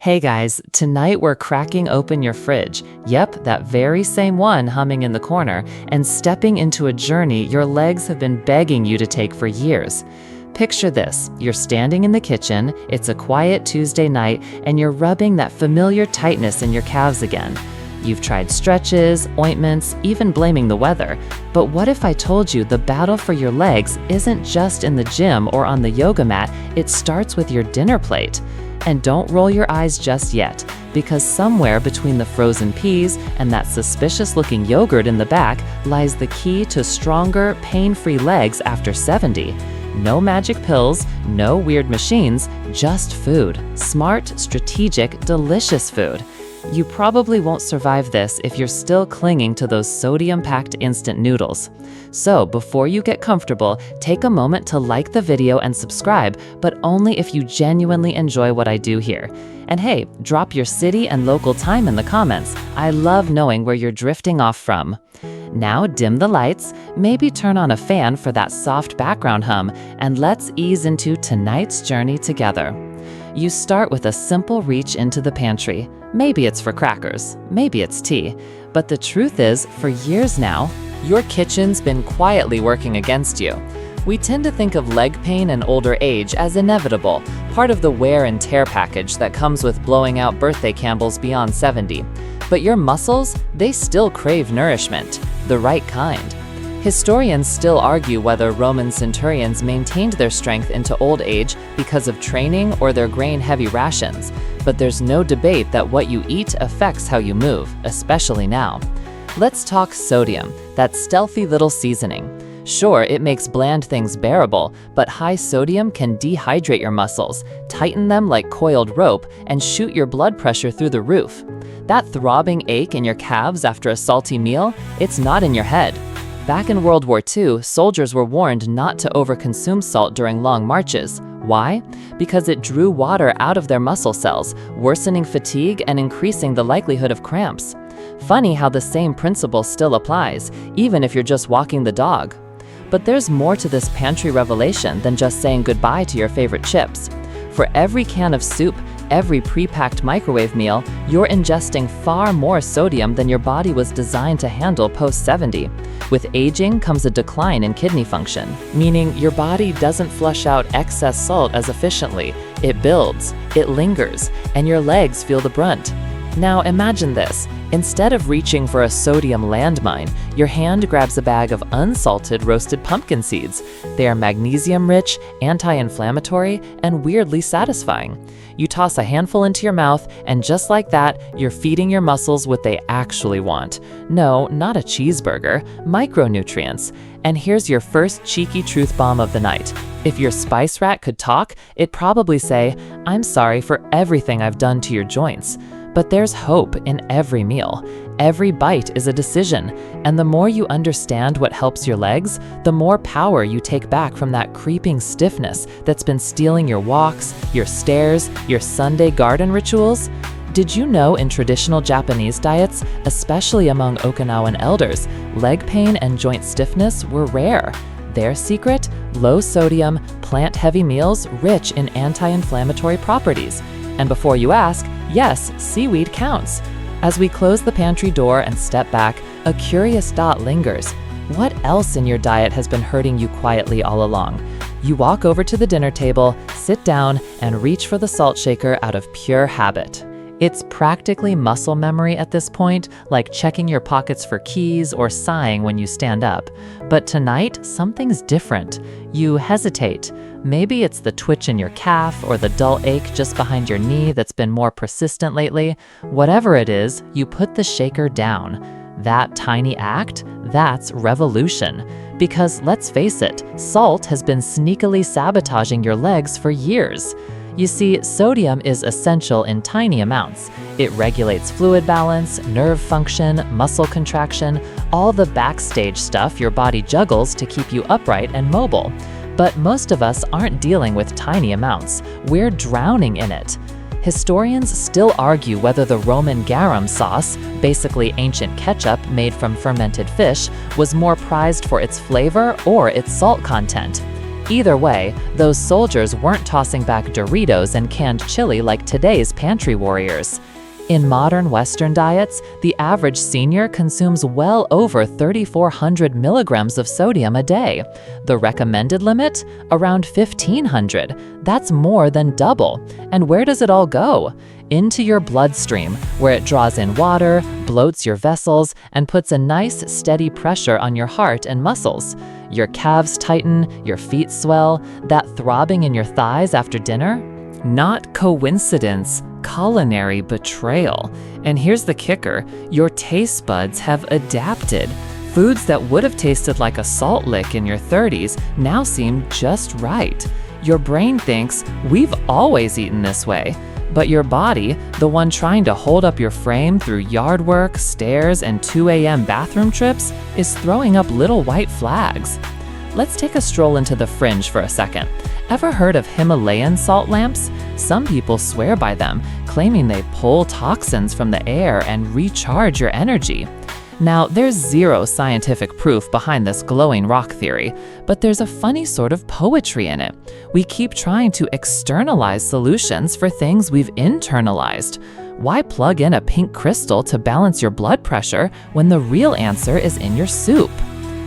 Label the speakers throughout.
Speaker 1: Hey guys, tonight we're cracking open your fridge. Yep, that very same one humming in the corner, and stepping into a journey your legs have been begging you to take for years. Picture this, you're standing in the kitchen, it's a quiet Tuesday night, and you're rubbing that familiar tightness in your calves again. You've tried stretches, ointments, even blaming the weather. But what if I told you the battle for your legs isn't just in the gym or on the yoga mat, it starts with your dinner plate? And don't roll your eyes just yet, because somewhere between the frozen peas and that suspicious-looking yogurt in the back lies the key to stronger, pain-free legs after 70. No magic pills, no weird machines, just food. Smart, strategic, delicious food. You probably won't survive this if you're still clinging to those sodium-packed instant noodles. So before you get comfortable, take a moment to like the video and subscribe, but only if you genuinely enjoy what I do here. And hey, drop your city and local time in the comments. I love knowing where you're drifting off from. Now dim the lights, maybe turn on a fan for that soft background hum, and let's ease into tonight's journey together. You start with a simple reach into the pantry. Maybe it's for crackers, maybe it's tea. But the truth is, for years now, your kitchen's been quietly working against you. We tend to think of leg pain and older age as inevitable, part of the wear and tear package that comes with blowing out birthday candles beyond 70. But your muscles, they still crave nourishment, the right kind. Historians still argue whether Roman centurions maintained their strength into old age because of training or their grain-heavy rations, but there's no debate that what you eat affects how you move, especially now. Let's talk sodium, that stealthy little seasoning. Sure, it makes bland things bearable, but high sodium can dehydrate your muscles, tighten them like coiled rope, and shoot your blood pressure through the roof. That throbbing ache in your calves after a salty meal, it's not in your head. Back in World War II, soldiers were warned not to overconsume salt during long marches. Why? Because it drew water out of their muscle cells, worsening fatigue and increasing the likelihood of cramps. Funny how the same principle still applies, even if you're just walking the dog. But there's more to this pantry revelation than just saying goodbye to your favorite chips. For every can of soup, every pre-packed microwave meal, you're ingesting far more sodium than your body was designed to handle post-70. With aging comes a decline in kidney function, meaning your body doesn't flush out excess salt as efficiently. It builds, it lingers, and your legs feel the brunt. Now imagine this. Instead of reaching for a sodium landmine, your hand grabs a bag of unsalted roasted pumpkin seeds. They are magnesium-rich, anti-inflammatory, and weirdly satisfying. You toss a handful into your mouth, and just like that, you're feeding your muscles what they actually want. No, not a cheeseburger, micronutrients. And here's your first cheeky truth bomb of the night. If your spice rack could talk, it'd probably say, "I'm sorry for everything I've done to your joints." But there's hope in every meal. Every bite is a decision, and the more you understand what helps your legs, the more power you take back from that creeping stiffness that's been stealing your walks, your stairs, your Sunday garden rituals. Did you know in traditional Japanese diets, especially among Okinawan elders, leg pain and joint stiffness were rare? Their secret? Low sodium, plant-heavy meals rich in anti-inflammatory properties. And before you ask, yes, seaweed counts. As we close the pantry door and step back, a curious thought lingers. What else in your diet has been hurting you quietly all along? You walk over to the dinner table, sit down, and reach for the salt shaker out of pure habit. It's practically muscle memory at this point, like checking your pockets for keys or sighing when you stand up. But tonight, something's different. You hesitate. Maybe it's the twitch in your calf or the dull ache just behind your knee that's been more persistent lately. Whatever it is, you put the shaker down. That tiny act, that's revolution. Because let's face it, salt has been sneakily sabotaging your legs for years. You see, sodium is essential in tiny amounts. It regulates fluid balance, nerve function, muscle contraction, all the backstage stuff your body juggles to keep you upright and mobile. But most of us aren't dealing with tiny amounts. We're drowning in it. Historians still argue whether the Roman garum sauce, basically ancient ketchup made from fermented fish, was more prized for its flavor or its salt content. Either way, those soldiers weren't tossing back Doritos and canned chili like today's pantry warriors. In modern Western diets, the average senior consumes well over 3,400 milligrams of sodium a day. The recommended limit? Around 1,500. That's more than double. And where does it all go? Into your bloodstream, where it draws in water, bloats your vessels, and puts a nice, steady pressure on your heart and muscles. Your calves tighten, your feet swell, that throbbing in your thighs after dinner? Not coincidence, culinary betrayal. And here's the kicker, your taste buds have adapted. Foods that would have tasted like a salt lick in your 30s now seem just right. Your brain thinks, we've always eaten this way. But your body, the one trying to hold up your frame through yard work, stairs, and 2 a.m. bathroom trips, is throwing up little white flags. Let's take a stroll into the fringe for a second. Ever heard of Himalayan salt lamps? Some people swear by them, claiming they pull toxins from the air and recharge your energy. Now, there's zero scientific proof behind this glowing rock theory, but there's a funny sort of poetry in it. We keep trying to externalize solutions for things we've internalized. Why plug in a pink crystal to balance your blood pressure when the real answer is in your soup?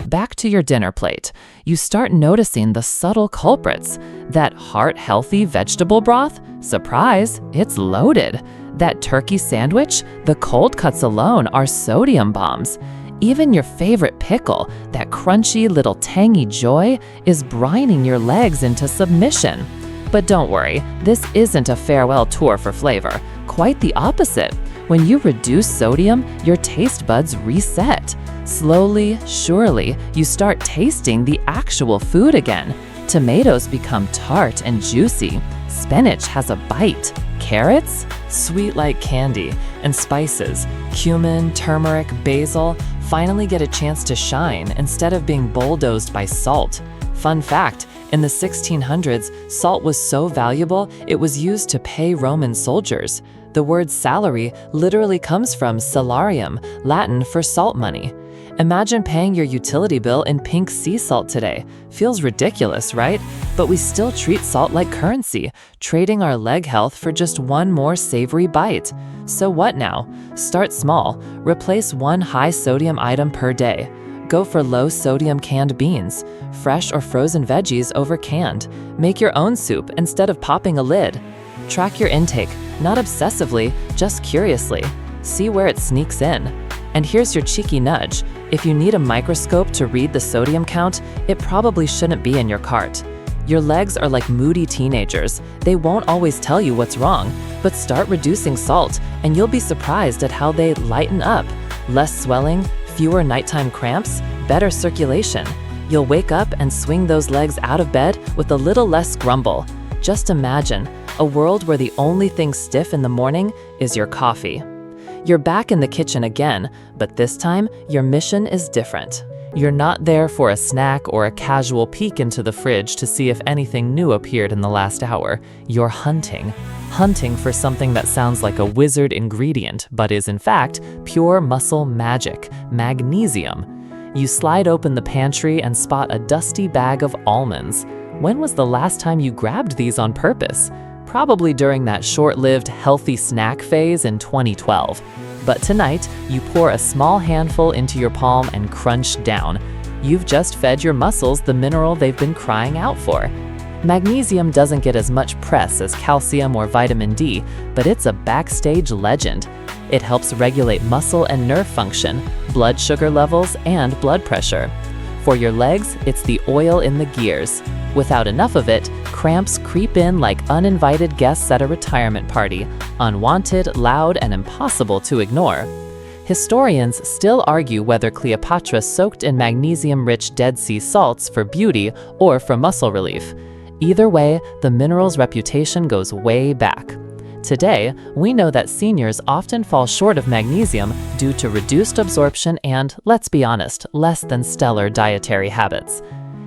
Speaker 1: Back to your dinner plate. You start noticing the subtle culprits. That heart-healthy vegetable broth? Surprise, it's loaded. That turkey sandwich? The cold cuts alone are sodium bombs. Even your favorite pickle, that crunchy little tangy joy, is brining your legs into submission. But don't worry, this isn't a farewell tour for flavor. Quite the opposite. When you reduce sodium, your taste buds reset. Slowly, surely, you start tasting the actual food again. Tomatoes become tart and juicy. Spinach has a bite. Carrots? Sweet like candy. And spices, cumin, turmeric, basil, finally get a chance to shine instead of being bulldozed by salt. Fun fact, in the 1600s, salt was so valuable it was used to pay Roman soldiers. The word salary literally comes from salarium, Latin for salt money. Imagine paying your utility bill in pink sea salt today. Feels ridiculous, right? But we still treat salt like currency, trading our leg health for just one more savory bite. So what now? Start small. Replace one high-sodium item per day. Go for low-sodium canned beans, fresh or frozen veggies over canned. Make your own soup instead of popping a lid. Track your intake, not obsessively, just curiously. See where it sneaks in. And here's your cheeky nudge. If you need a microscope to read the sodium count, it probably shouldn't be in your cart. Your legs are like moody teenagers. They won't always tell you what's wrong, but start reducing salt and you'll be surprised at how they lighten up. Less swelling, fewer nighttime cramps, better circulation. You'll wake up and swing those legs out of bed with a little less grumble. Just imagine a world where the only thing stiff in the morning is your coffee. You're back in the kitchen again, but this time your mission is different. You're not there for a snack or a casual peek into the fridge to see if anything new appeared in the last hour. You're hunting. Hunting for something that sounds like a wizard ingredient, but is in fact pure muscle magic, magnesium. You slide open the pantry and spot a dusty bag of almonds. When was the last time you grabbed these on purpose? Probably during that short-lived healthy snack phase in 2012. But tonight, you pour a small handful into your palm and crunch down. You've just fed your muscles the mineral they've been crying out for. Magnesium doesn't get as much press as calcium or vitamin D, but it's a backstage legend. It helps regulate muscle and nerve function, blood sugar levels, and blood pressure. For your legs, it's the oil in the gears. Without enough of it, cramps creep in like uninvited guests at a retirement party, unwanted, loud, and impossible to ignore. Historians still argue whether Cleopatra soaked in magnesium-rich Dead Sea salts for beauty or for muscle relief. Either way, the mineral's reputation goes way back. Today, we know that seniors often fall short of magnesium due to reduced absorption and, let's be honest, less than stellar dietary habits.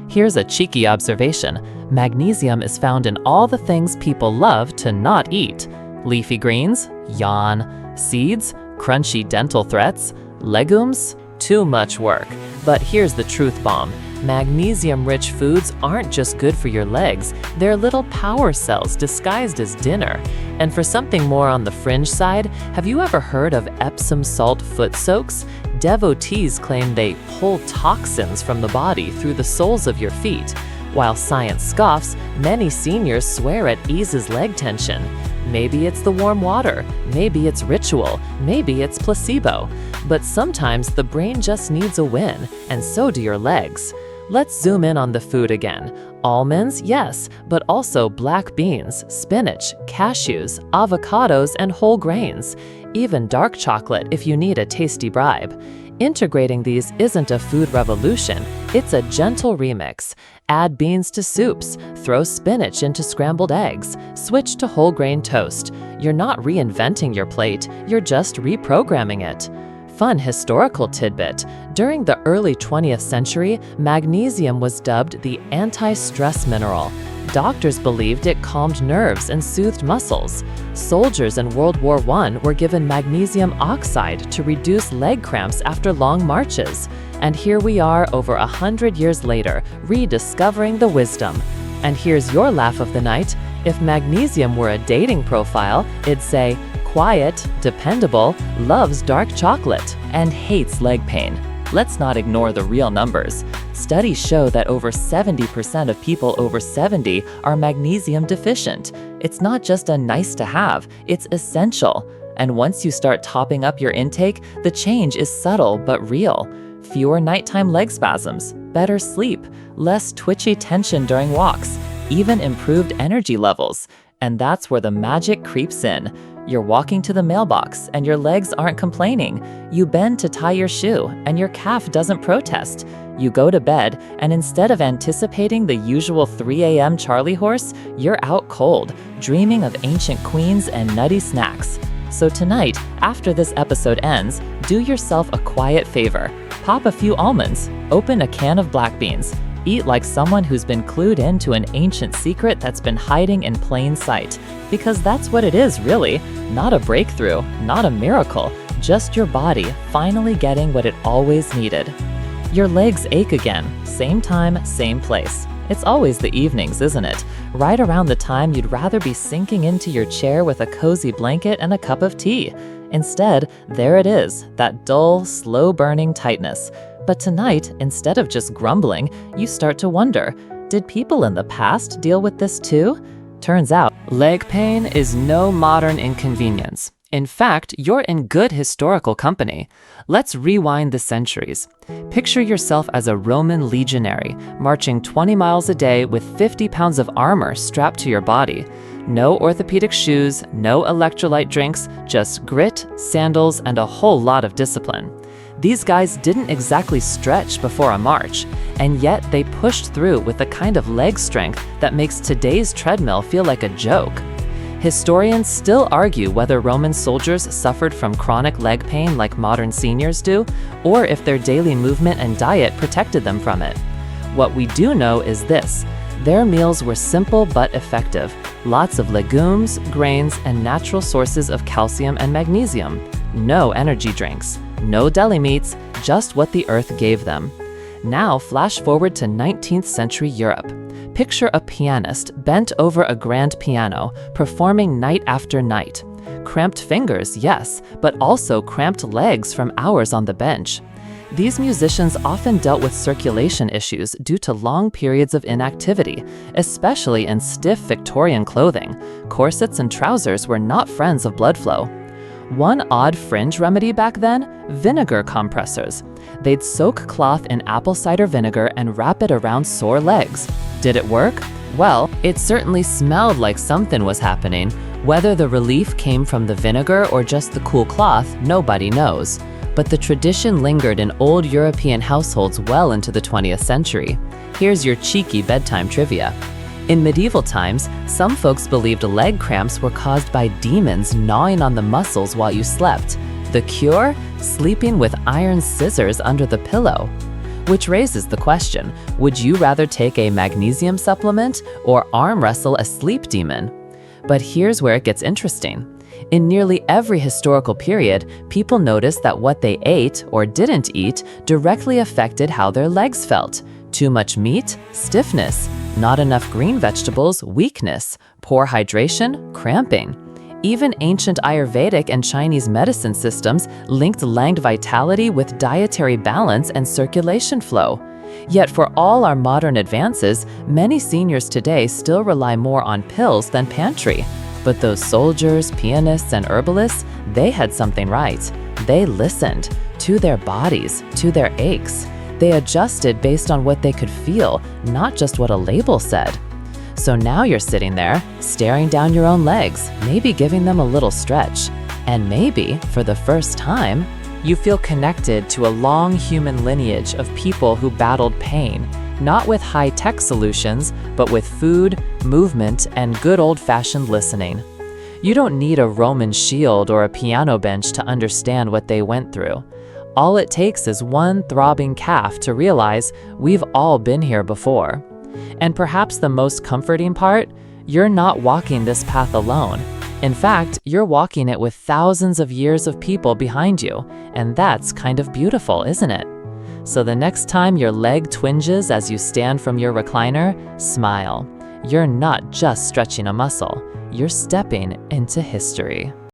Speaker 1: Here's a cheeky observation. Magnesium is found in all the things people love to not eat. Leafy greens, yawn, seeds, crunchy dental threats, legumes, Too much work. But here's the truth bomb. Magnesium-rich foods aren't just good for your legs, they're little power cells disguised as dinner. And for something more on the fringe side, have you ever heard of Epsom salt foot soaks? Devotees claim they pull toxins from the body through the soles of your feet. While science scoffs, many seniors swear it eases leg tension. Maybe it's the warm water, maybe it's ritual, maybe it's placebo. But sometimes the brain just needs a win, and so do your legs. Let's zoom in on the food again. Almonds, yes, but also black beans, spinach, cashews, avocados, and whole grains. Even dark chocolate if you need a tasty bribe. Integrating these isn't a food revolution, it's a gentle remix. Add beans to soups, throw spinach into scrambled eggs, switch to whole grain toast. You're not reinventing your plate, you're just reprogramming it. Fun historical tidbit. During the early 20th century, magnesium was dubbed the anti-stress mineral. Doctors believed it calmed nerves and soothed muscles. Soldiers in World War I were given magnesium oxide to reduce leg cramps after long marches. And here we are over 100 years later, rediscovering the wisdom. And here's your laugh of the night. If magnesium were a dating profile, it'd say, quiet, dependable, loves dark chocolate, and hates leg pain. Let's not ignore the real numbers. Studies show that over 70% of people over 70 are magnesium deficient. It's not just a nice to have, it's essential. And once you start topping up your intake, the change is subtle but real. Fewer nighttime leg spasms, better sleep, less twitchy tension during walks, even improved energy levels. And that's where the magic creeps in. You're walking to the mailbox and your legs aren't complaining. You bend to tie your shoe and your calf doesn't protest. You go to bed and instead of anticipating the usual 3 a.m. Charlie horse, you're out cold, dreaming of ancient queens and nutty snacks. So tonight, after this episode ends, do yourself a quiet favor. Pop a few almonds, open a can of black beans. Eat like someone who's been clued into an ancient secret that's been hiding in plain sight. Because that's what it is, really. Not a breakthrough, not a miracle, just your body finally getting what it always needed. Your legs ache again, same time, same place. It's always the evenings, isn't it? Right around the time you'd rather be sinking into your chair with a cozy blanket and a cup of tea. Instead, there it is, that dull, slow-burning tightness. But tonight, instead of just grumbling, you start to wonder, did people in the past deal with this too? Turns out, leg pain is no modern inconvenience. In fact, you're in good historical company. Let's rewind the centuries. Picture yourself as a Roman legionary, marching 20 miles a day with 50 pounds of armor strapped to your body. No orthopedic shoes, no electrolyte drinks, just grit, sandals, and a whole lot of discipline. These guys didn't exactly stretch before a march, and yet they pushed through with the kind of leg strength that makes today's treadmill feel like a joke. Historians still argue whether Roman soldiers suffered from chronic leg pain like modern seniors do, or if their daily movement and diet protected them from it. What we do know is this: their meals were simple but effective. Lots of legumes, grains, and natural sources of calcium and magnesium. No energy drinks. No deli meats, just what the earth gave them. Now flash forward to 19th century Europe. Picture a pianist bent over a grand piano, performing night after night. Cramped fingers, yes, but also cramped legs from hours on the bench. These musicians often dealt with circulation issues due to long periods of inactivity, especially in stiff Victorian clothing. Corsets and trousers were not friends of blood flow. One odd fringe remedy back then? Vinegar compressors. They'd soak cloth in apple cider vinegar and wrap it around sore legs. Did it work? Well, it certainly smelled like something was happening. Whether the relief came from the vinegar or just the cool cloth, nobody knows. But the tradition lingered in old European households well into the 20th century. Here's your cheeky bedtime trivia. In medieval times, some folks believed leg cramps were caused by demons gnawing on the muscles while you slept. The cure? Sleeping with iron scissors under the pillow. Which raises the question, would you rather take a magnesium supplement or arm wrestle a sleep demon? But here's where it gets interesting. In nearly every historical period, people noticed that what they ate or didn't eat directly affected how their legs felt. Too much meat, stiffness. Not enough green vegetables, weakness. Poor hydration, cramping. Even ancient Ayurvedic and Chinese medicine systems linked lung vitality with dietary balance and circulation flow. Yet for all our modern advances, many seniors today still rely more on pills than pantry. But those soldiers, pianists, and herbalists, they had something right. They listened to their bodies, to their aches. They adjusted based on what they could feel, not just what a label said. So now you're sitting there, staring down your own legs, maybe giving them a little stretch. And maybe, for the first time, you feel connected to a long human lineage of people who battled pain, not with high-tech solutions, but with food, movement, and good old-fashioned listening. You don't need a Roman shield or a piano bench to understand what they went through. All it takes is one throbbing calf to realize we've all been here before. And perhaps the most comforting part, you're not walking this path alone. In fact, you're walking it with thousands of years of people behind you, and that's kind of beautiful, isn't it? So the next time your leg twinges as you stand from your recliner, smile. You're not just stretching a muscle, you're stepping into history.